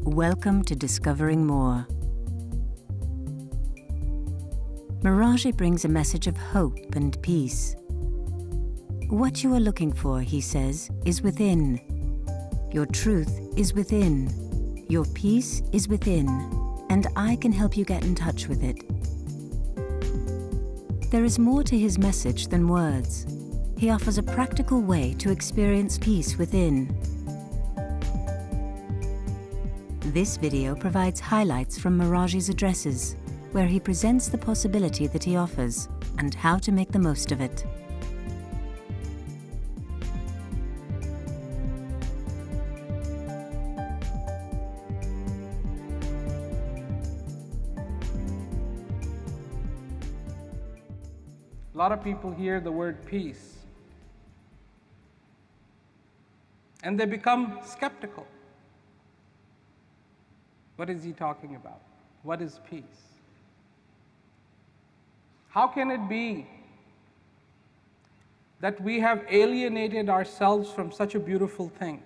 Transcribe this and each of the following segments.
Welcome to Discovering More. Miraji brings a message of hope and peace. What you are looking for, he says, is within. Your truth is within. Your peace is within. And I can help you get in touch with it. There is more to his message than words. He offers a practical way to experience peace within. This video provides highlights from Miraji's addresses, where he presents the possibility that he offers and how to make the most of it. A lot of people hear the word peace, and they become skeptical. What is he talking about? What is peace? How can it be that we have alienated ourselves from such a beautiful thing?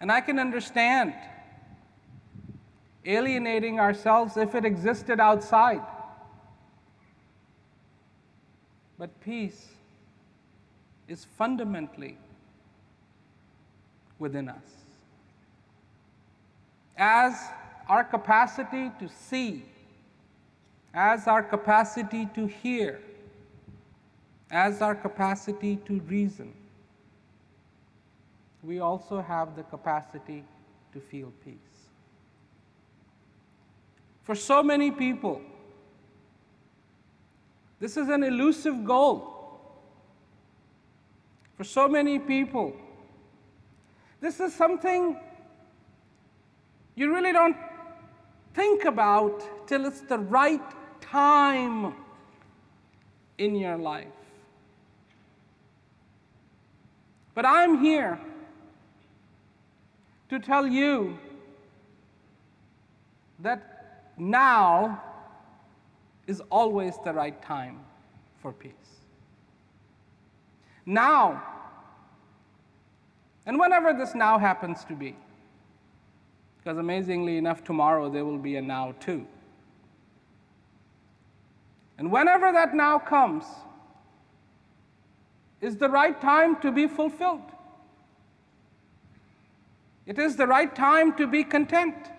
And I can understand alienating ourselves if it existed outside. But peace is fundamentally within us. As our capacity to see, as our capacity to hear, as our capacity to reason, we also have the capacity to feel peace. For so many people, this is an elusive goal. For so many people, this is something you really don't think about till it's the right time in your life. But I'm here to tell you that now is always the right time for peace. Now, and whenever this now happens to be, because amazingly enough, tomorrow there will be a now too. And whenever that now comes, is the right time to be fulfilled. It is the right time to be content.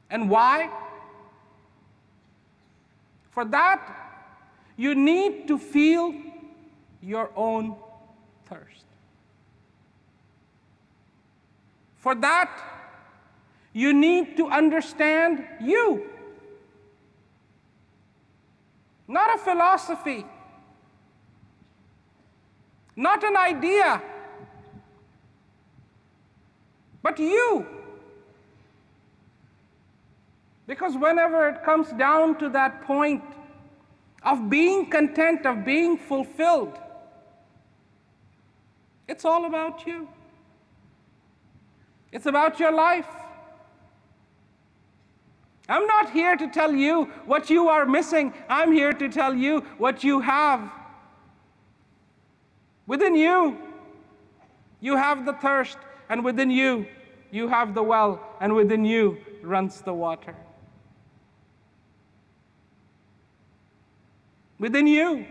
And why? For that, you need to feel your own thirst. For that, you need to understand you. Not a philosophy, not an idea, but you. Because whenever it comes down to that point of being content, of being fulfilled, it's all about you. It's about your life. I'm not here to tell you what you are missing. I'm here to tell you what you have. Within you, you have the thirst, and within you, you have the well, and within you runs the water. Within you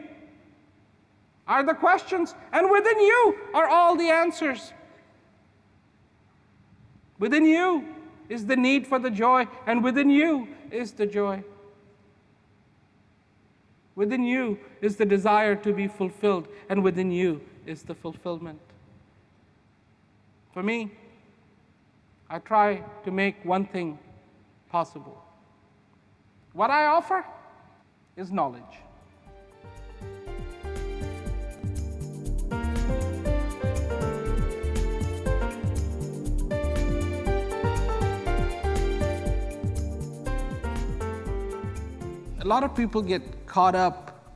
are the questions, and within you are all the answers. Within you is the need for the joy, and within you is the joy. Within you is the desire to be fulfilled, and within you is the fulfillment. For me, I try to make one thing possible. What I offer is knowledge. A lot of people get caught up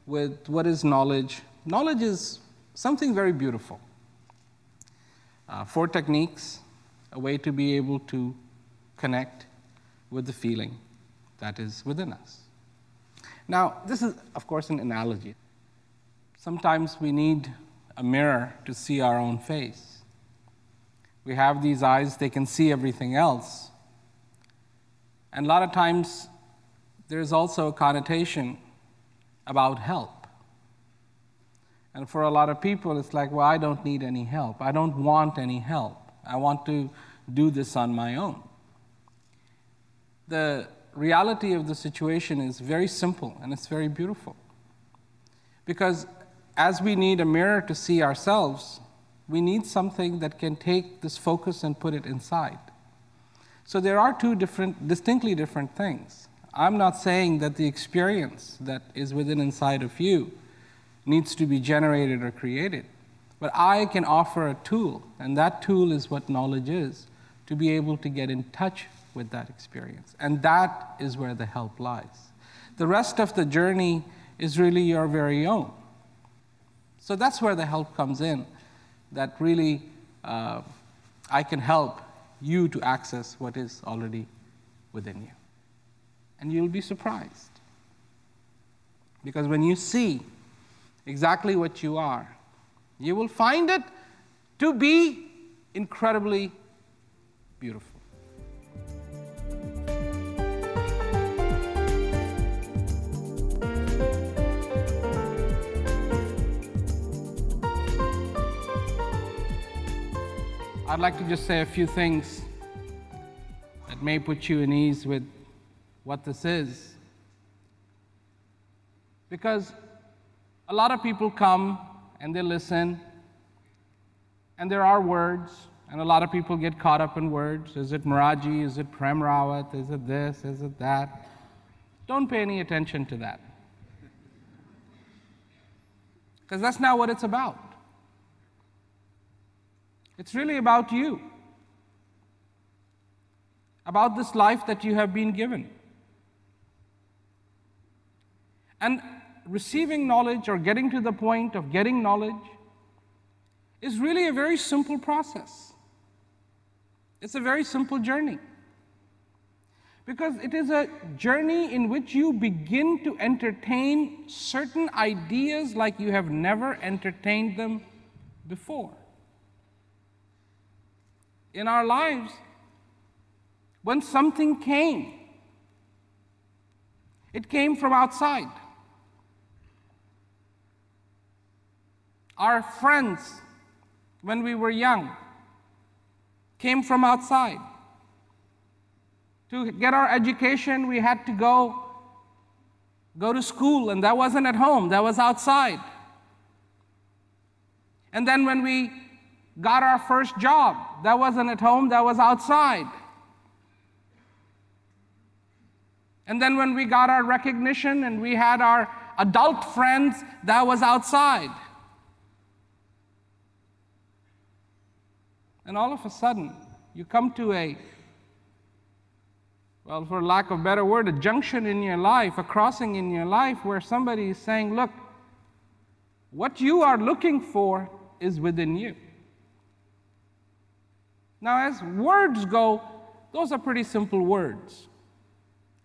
with what is knowledge. Knowledge is something very beautiful. 4 techniques, a way to be able to connect with the feeling that is within us. Now, this is, of course, an analogy. Sometimes we need a mirror to see our own face. We have these eyes, they can see everything else. And a lot of times, there's also a connotation about help. And for a lot of people, it's like, well, I don't need any help. I don't want any help. I want to do this on my own. The reality of the situation is very simple, and it's very beautiful. Because as we need a mirror to see ourselves, we need something that can take this focus and put it inside. So there are two distinctly different things. I'm not saying that the experience that is within inside of you needs to be generated or created, but I can offer a tool, and that tool is what knowledge is, to be able to get in touch with that experience. And that is where the help lies. The rest of the journey is really your very own. So that's where the help comes in, that really I can help you to access what is already within you. And you'll be surprised. Because when you see exactly what you are, you will find it to be incredibly beautiful. I'd like to just say a few things that may put you at ease with what this is. Because a lot of people come and they listen, and there are words, and a lot of people get caught up in words. Is it Maraji? Is it Prem Rawat? Is it this? Is it that? Don't pay any attention to that. Because that's not what it's about. It's really about you, about this life that you have been given. And receiving knowledge or getting to the point of getting knowledge is really a very simple process. It's a very simple journey. Because it is a journey in which you begin to entertain certain ideas like you have never entertained them before. In our lives, when something came, it came from outside. Our friends, when we were young, came from outside. To get our education, we had to go to school, and that wasn't at home, that was outside. And then when we got our first job, that wasn't at home, that was outside. And then when we got our recognition and we had our adult friends, that was outside. And all of a sudden, you come to a, well, for lack of a better word, a junction in your life, a crossing in your life where somebody is saying, look, what you are looking for is within you. Now, as words go, those are pretty simple words.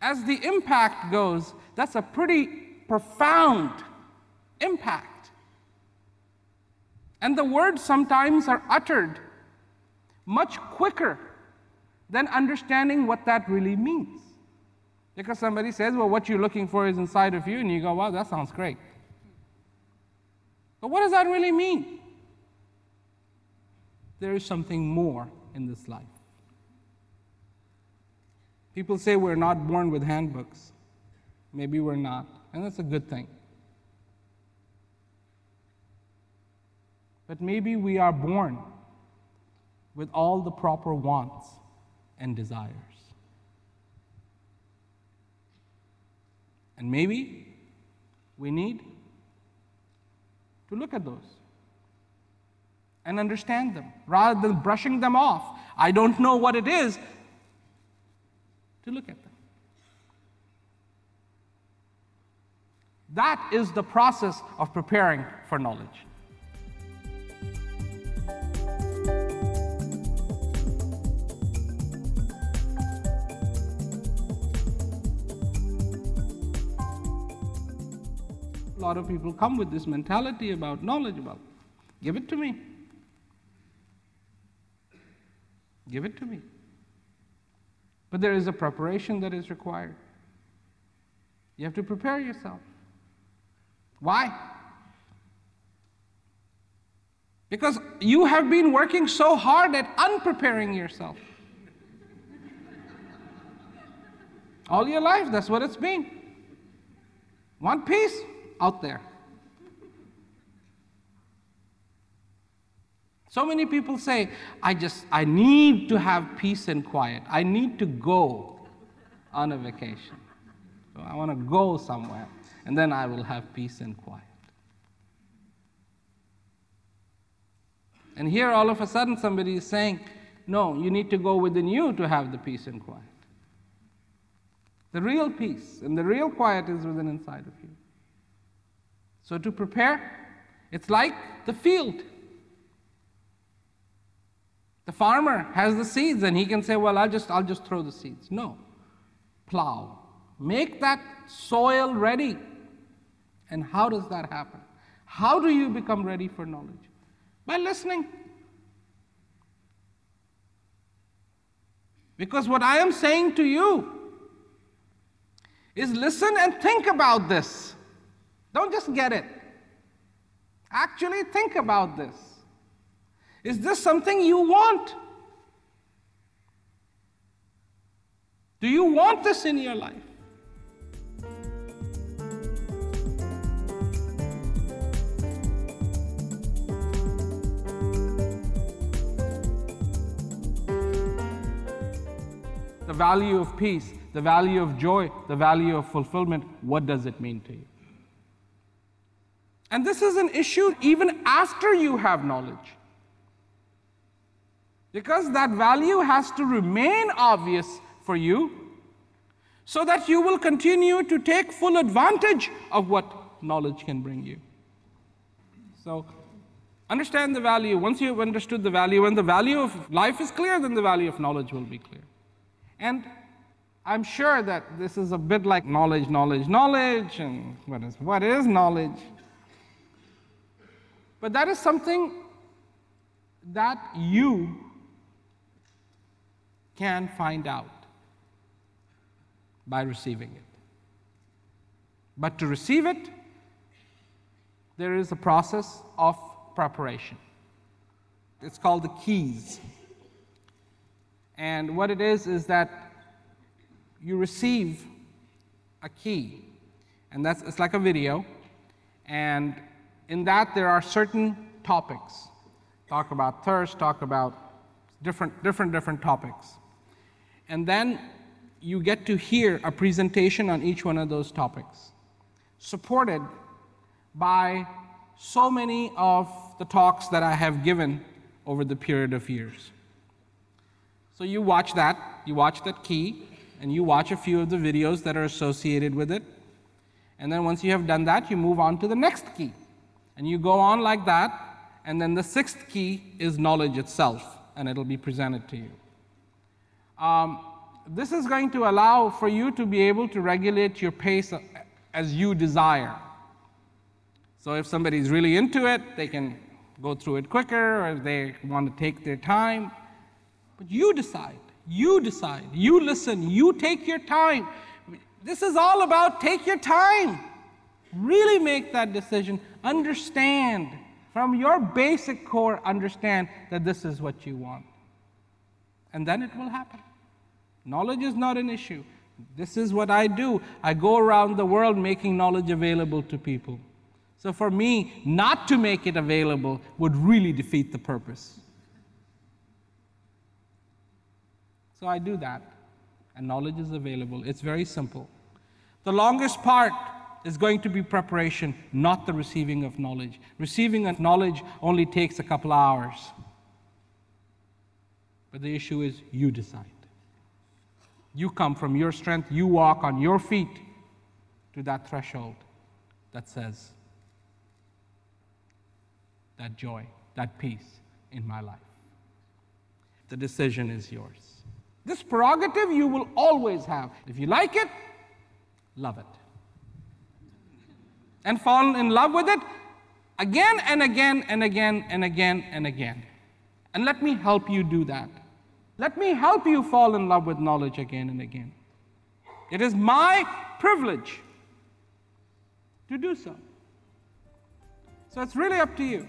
As the impact goes, that's a pretty profound impact. And the words sometimes are uttered much quicker than understanding what that really means. Because somebody says, well, what you're looking for is inside of you, and you go, wow, that sounds great. But what does that really mean? There is something more in this life. People say we're not born with handbooks. Maybe we're not, and that's a good thing. But maybe we are born with all the proper wants and desires. And maybe we need to look at those and understand them, rather than brushing them off. I don't know what it is, to look at them. That is the process of preparing for knowledge. A lot of people come with this mentality about knowledge, about Give it to me. Give it to me. But there is a preparation that is required. You have to prepare yourself. Why? Because you have been working so hard at unpreparing yourself. All your life, that's what it's been. Want peace? Out there. So many people say, I need to have peace and quiet. I need to go on a vacation. So I want to go somewhere, and then I will have peace and quiet. And here all of a sudden somebody is saying, no, you need to go within you to have the peace and quiet. The real peace and the real quiet is within inside of you. So to prepare, it's like the field. The farmer has the seeds and he can say, well, I'll just throw the seeds. No. Plow. Make that soil ready. And how does that happen? How do you become ready for knowledge? By listening. Because what I am saying to you is listen and think about this. Don't just get it. Actually think about this. Is this something you want? Do you want this in your life? The value of peace, the value of joy, the value of fulfillment, what does it mean to you? And this is an issue even after you have knowledge. Because that value has to remain obvious for you so that you will continue to take full advantage of what knowledge can bring you. So understand the value. Once you've understood the value, and the value of life is clear, then the value of knowledge will be clear. And I'm sure that this is a bit like knowledge, and what is knowledge? But that is something that you can find out by receiving it. But to receive it, there is a process of preparation. It's called the keys. And what it is that you receive a key, and it's like a video, and in that there are certain topics. Talk about thirst, talk about different topics. And then you get to hear a presentation on each one of those topics, supported by so many of the talks that I have given over the period of years. So you watch that key, and you watch a few of the videos that are associated with it. And then once you have done that, you move on to the next key. And you go on like that, and then the sixth key is knowledge itself, and it'll be presented to you. This is going to allow for you to be able to regulate your pace as you desire. So if somebody's really into it, they can go through it quicker, or if they want to take their time. But you decide, you listen, you take your time. This is all about take your time. Really make that decision. Understand, from your basic core, understand that this is what you want. And then it will happen. Knowledge is not an issue. This is what I do. I go around the world making knowledge available to people. So for me, not to make it available would really defeat the purpose. So I do that, and knowledge is available. It's very simple. The longest part is going to be preparation, not the receiving of knowledge. Receiving of knowledge only takes a couple hours. But the issue is you decide. You come from your strength, you walk on your feet to that threshold that says, that joy, that peace in my life. The decision is yours. This prerogative you will always have. If you like it, love it. And fall in love with it, again and again and again and again and again. And let me help you do that. Let me help you fall in love with knowledge again and again. It is my privilege to do so. So it's really up to you.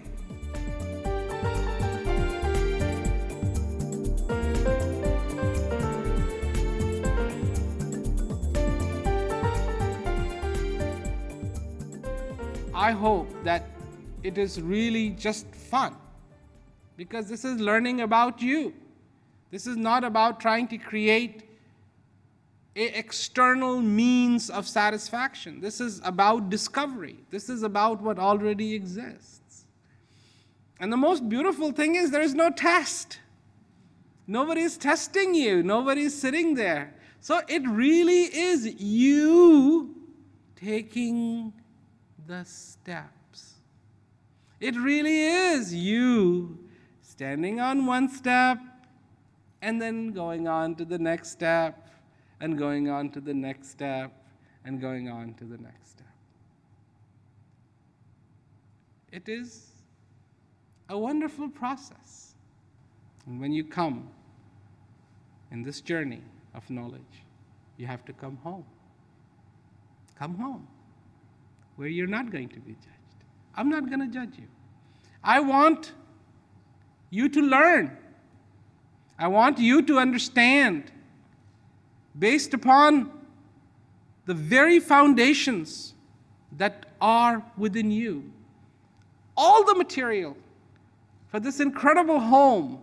I hope that it is really just fun, because this is learning about you. This is not about trying to create an external means of satisfaction. This is about discovery. This is about what already exists. And the most beautiful thing is there is no test. Nobody is testing you. Nobody is sitting there. So it really is you taking the steps. It really is you standing on one step and then going on to the next step and going on to the next step and going on to the next step. It is a wonderful process. And when you come in this journey of knowledge, you have to come home. Come home, where you're not going to be judged. I'm not going to judge you. I want you to learn. I want you to understand based upon the very foundations that are within you. All the material for this incredible home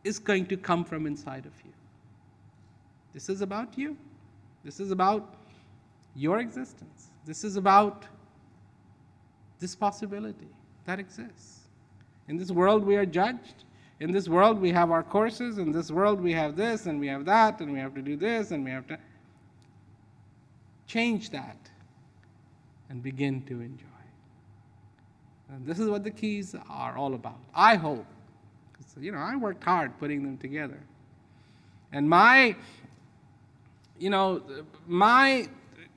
is going to come from inside of you. This is about you. This is about your existence. This is about this possibility that exists. In this world we are judged. In this world we have our courses. In this world we have this and we have that and we have to do this and we have to change that and begin to enjoy. And this is what the keys are all about. I hope. I worked hard putting them together. And my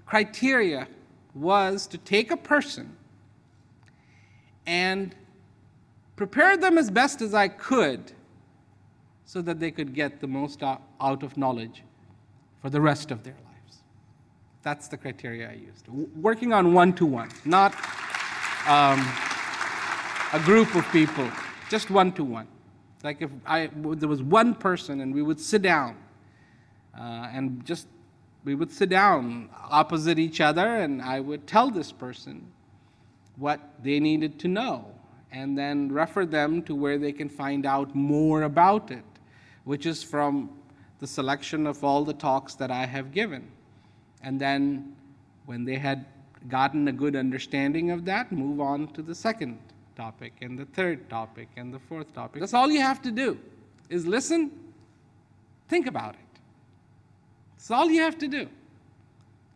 criteria was to take a person and prepare them as best as I could so that they could get the most out of knowledge for the rest of their lives. That's the criteria I used. Working on one-to-one, not a group of people, just one-to-one. Like if there was one person and we would sit down we would sit down opposite each other and I would tell this person what they needed to know and then refer them to where they can find out more about it, which is from the selection of all the talks that I have given. And then when they had gotten a good understanding of that, move on to the second topic and the third topic and the fourth topic. That's all you have to do, is listen, think about it. That's all you have to do.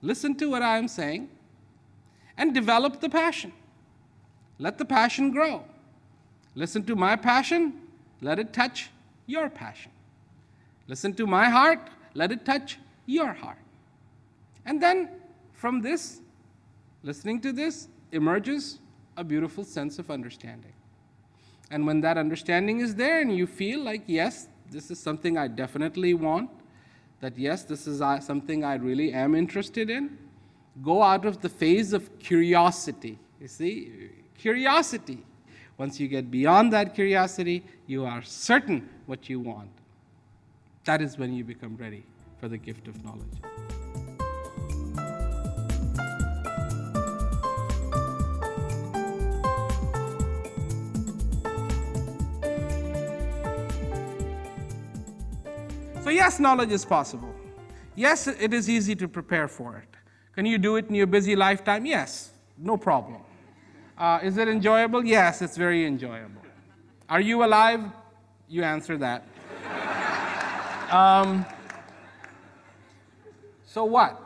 Listen to what I'm saying and develop the passion. Let the passion grow. Listen to my passion, let it touch your passion. Listen to my heart, let it touch your heart. And then from this, listening to this, emerges a beautiful sense of understanding. And when that understanding is there and you feel like, yes, this is something I definitely want, that yes, this is something I really am interested in, go out of the phase of curiosity. You see, curiosity. Once you get beyond that curiosity, you are certain what you want. That is when you become ready for the gift of knowledge. So yes, knowledge is possible. Yes, it is easy to prepare for it. Can you do it in your busy lifetime? Yes, no problem. Is it enjoyable? Yes, it's very enjoyable. Are you alive? You answer that. So what?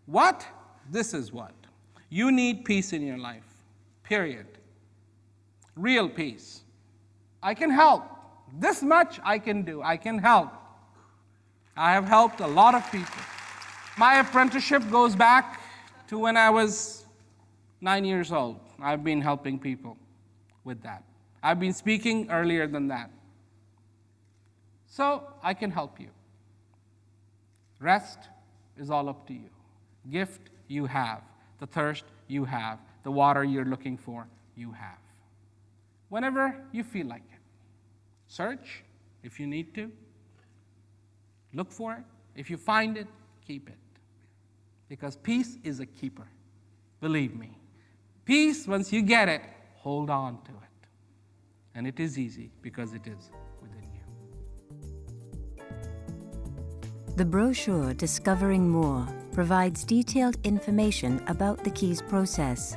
What? This is what. You need peace in your life, period. Real peace. I can help. This much I can do. I can help. I have helped a lot of people. My apprenticeship goes back to when I was 9 years old, I've been helping people with that. I've been speaking earlier than that. So I can help you. Rest is all up to you. Gift you have. The thirst you have. The water you're looking for, you have. Whenever you feel like it. Search if you need to. Look for it. If you find it, keep it. Because peace is a keeper. Believe me. Peace, once you get it, hold on to it. And it is easy because it is within you. The brochure Discovering More provides detailed information about the keys process.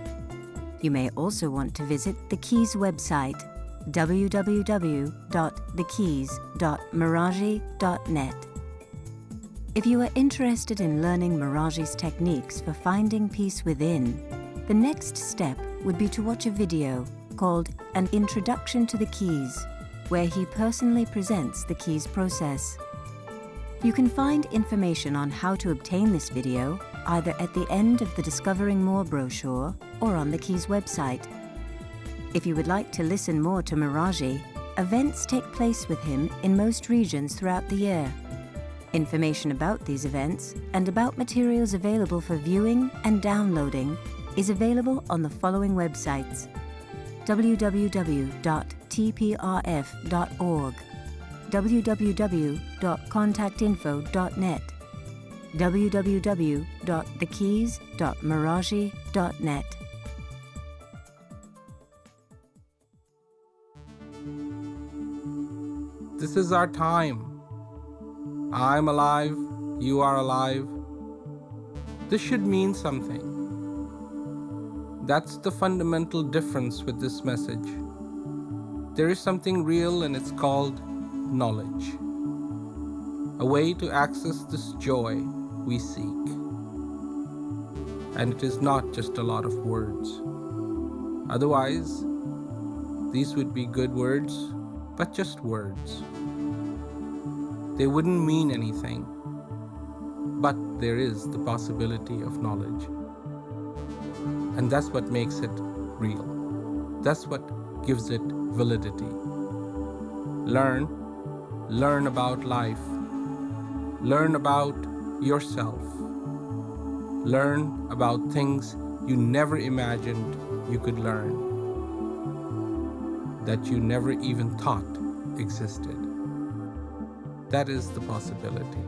You may also want to visit the Keys website, www.thekeys.meraji.net. If you are interested in learning Meraji's techniques for finding peace within, the next step would be to watch a video called An Introduction to the Keys, where he personally presents the keys process. You can find information on how to obtain this video either at the end of the Discovering More brochure or on the Keys website. If you would like to listen more to Meraji, events take place with him in most regions throughout the year. Information about these events and about materials available for viewing and downloading is available on the following websites: www.tprf.org, www.contactinfo.net, www.thekeys.meraji.net. This is our time. I'm alive, you are alive. This should mean something. That's the fundamental difference with this message. There is something real and it's called knowledge. A way to access this joy we seek. And it is not just a lot of words. Otherwise, these would be good words, but just words. They wouldn't mean anything, but there is the possibility of knowledge. And that's what makes it real. That's what gives it validity. Learn about life. Learn about yourself. Learn about things you never imagined you could learn, that you never even thought existed. That is the possibility.